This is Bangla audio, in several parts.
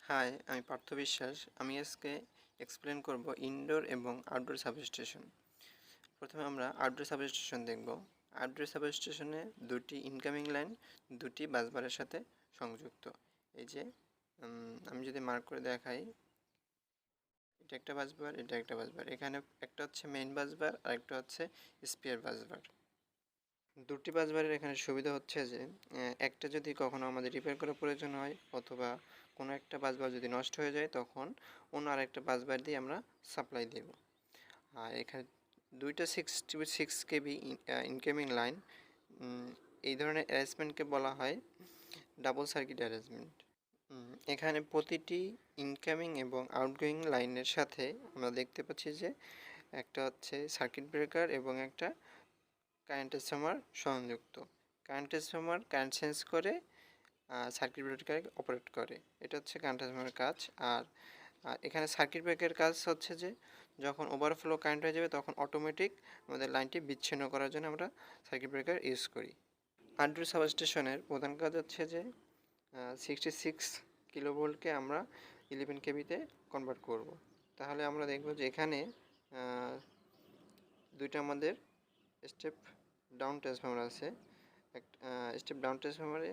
হাই, আমি পার্থ বিশ্বাস। আমি আজকে এক্সপ্লেন করব ইনডোর এবং আউটডোর সাবস্টেশন। প্রথমে আমরা আউটডোর সাবস্টেশন দেখব। আউটডোর সাবস্টেশনে দুটি ইনকামিং লাইন দুটি বাসবারের সাথে সংযুক্ত। এই যে আমি যদি মার্ক করে দেখাই, এটা একটা বাসবার, এটা একটা বাসবার। এখানে একটা হচ্ছে মেইন বাসবার আর একটা হচ্ছে স্পেয়ার বাসবার। দুটি বাসবারের এখানে সুবিধা হচ্ছে যে একটা যদি কখনো আমাদের রিপেয়ার করার প্রয়োজন হয় অথবা কোনো একটা বাসবার যদি নষ্ট হয়ে যায়, তখন অন্য আরেকটা বাসবার দিয়ে আমরা সাপ্লাই দেব। আর এখানে দুইটা 6 কেবি ইনকামিং লাইন, এই ধরনের অ্যারেঞ্জমেন্টকে বলা হয় ডাবল সার্কিট অ্যারেঞ্জমেন্ট। এখানে প্রতিটি ইনকামিং এবং আউটগোয়িং লাইনের সাথে আমরা দেখতে পাচ্ছি যে একটা হচ্ছে সার্কিট ব্রেকার এবং একটা কারেন্ট ট্রান্সফরমার সংযুক্ত। কারেন্ট ট্রান্সফরমার কারেন্ট চেঞ্জ করে সার্কিট ব্রেকারকে অপারেট করে। এটা হচ্ছে কারেন্ট ট্রান্সফরমারের কাজ। আর এখানে সার্কিট ব্রেকারের কাজ হচ্ছে যে যখন ওভারফ্লো কারেন্ট হয়ে যাবে তখন অটোমেটিক আমাদের লাইনটি বিচ্ছিন্ন করার জন্য আমরা সার্কিট ব্রেকার ইউজ করি। আউটডোর সাবস্টেশনের প্রধান কাজ হচ্ছে যে 66 কিলোভোল্টকে আমরা 11 কেবিতে কনভার্ট করব। তাহলে আমরা দেখব যে এখানে দুইটা আমাদের স্টেপ ডাউন ট্রান্সফরমার আছে। স্টেপ ডাউন ট্রান্সফরমারে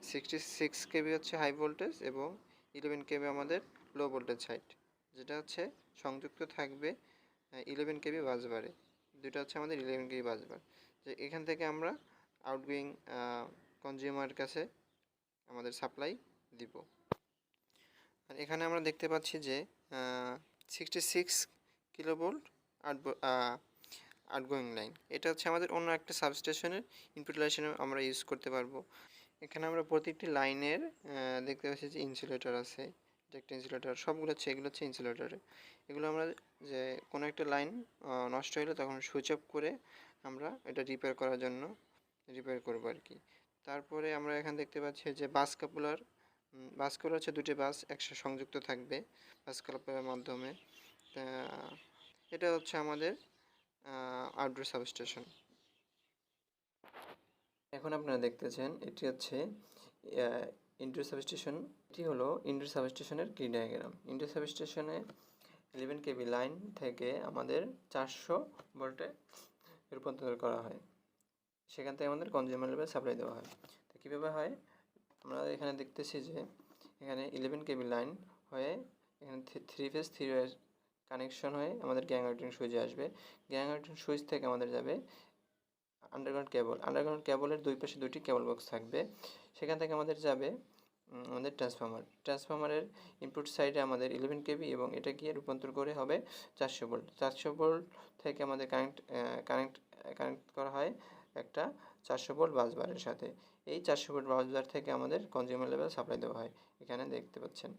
66 কেবি হচ্ছে হাই ভোল্টেজ এবং 11 কেবি আমাদের লো ভোল্টেজ সাইড, যেটা হচ্ছে সংযুক্ত থাকবে 11 কেবি বাসবারে। দুটো হচ্ছে আমাদের 11 কেবি বাসবার, যে এখান থেকে আমরা আউটগোয়িং কনজিউমার কাছে আমাদের সাপ্লাই দিব। আর এখানে আমরা দেখতে পাচ্ছি যে 66 কিলোভোল্ট আউটগোয়িং লাইন। এটা হচ্ছে আমাদের অন্য একটা সাবস্টেশনের ইনপুট লাইন হিসেবে আমরা ইউজ করতে পারবো। এখানে আমরা প্রতিটি লাইনের দেখতে পাচ্ছি যে ইনসুলেটর আছে। এটা একটা ইনসুলেটর, সবগুলো হচ্ছে এগুলো হচ্ছে ইনসুলেটরে। এগুলো আমরা যে কোনো একটা লাইন নষ্ট হলে তখন সুইচ অফ করে আমরা এটা রিপেয়ার করার জন্য রিপেয়ার করবো আর কি। তারপরে আমরা এখানে দেখতে পাচ্ছি যে বাস কাপলার হচ্ছে দুটি বাস একসাথে সংযুক্ত থাকবে বাস কাপলারের মাধ্যমে। এটা হচ্ছে আমাদের আউটডোর সাবস্টেশন। এখন আপনারা দেখতেছেন এটি হচ্ছে ইনডোর সাবস্টেশন। এটি হলো ইনডোর সাবস্টেশনের কি ডায়াগ্রাম। ইনডোর সাবস্টেশনে 11 কেবি লাইন থেকে আমাদের 400 ভোল্টে রূপান্তর করা হয়। সেখান থেকে আমাদের কনজিউমার লেভেল সাপ্লাই দেওয়া হয়। তো কীভাবে হয় আমরা এখানে দেখতেছি যে এখানে 11 কেবি লাইন হয়ে এখানে 3 ফেজ 3 ওয়্যার কানেকশন হয়ে আমাদের গ্যাং আউটিং সুইচে আসবে। গ্যাং আউটিং সুইচ থেকে আমাদের যাবে আন্ডারগ্রাউন্ড কেবলের দুই পাশে দুটি কেবল বক্স থাকবে। সেখান থেকে আমাদের যাবে আমাদের ট্রান্সফরমারের ইনপুট সাইডে আমাদের 11 কেবি এবং এটা গিয়ে রূপান্তর করে হবে 400 ভোল্ট। 400 ভোল্ট থেকে আমাদের কানেক্ট করা হয় একটা 400 ভোল্ট বাসবারের সাথে। এই 400 ভোল্ট বাসবার থেকে আমাদের কনজিউমার লেভেল সাপ্লাই দেওয়া হয়, এখানে দেখতে পাচ্ছেন।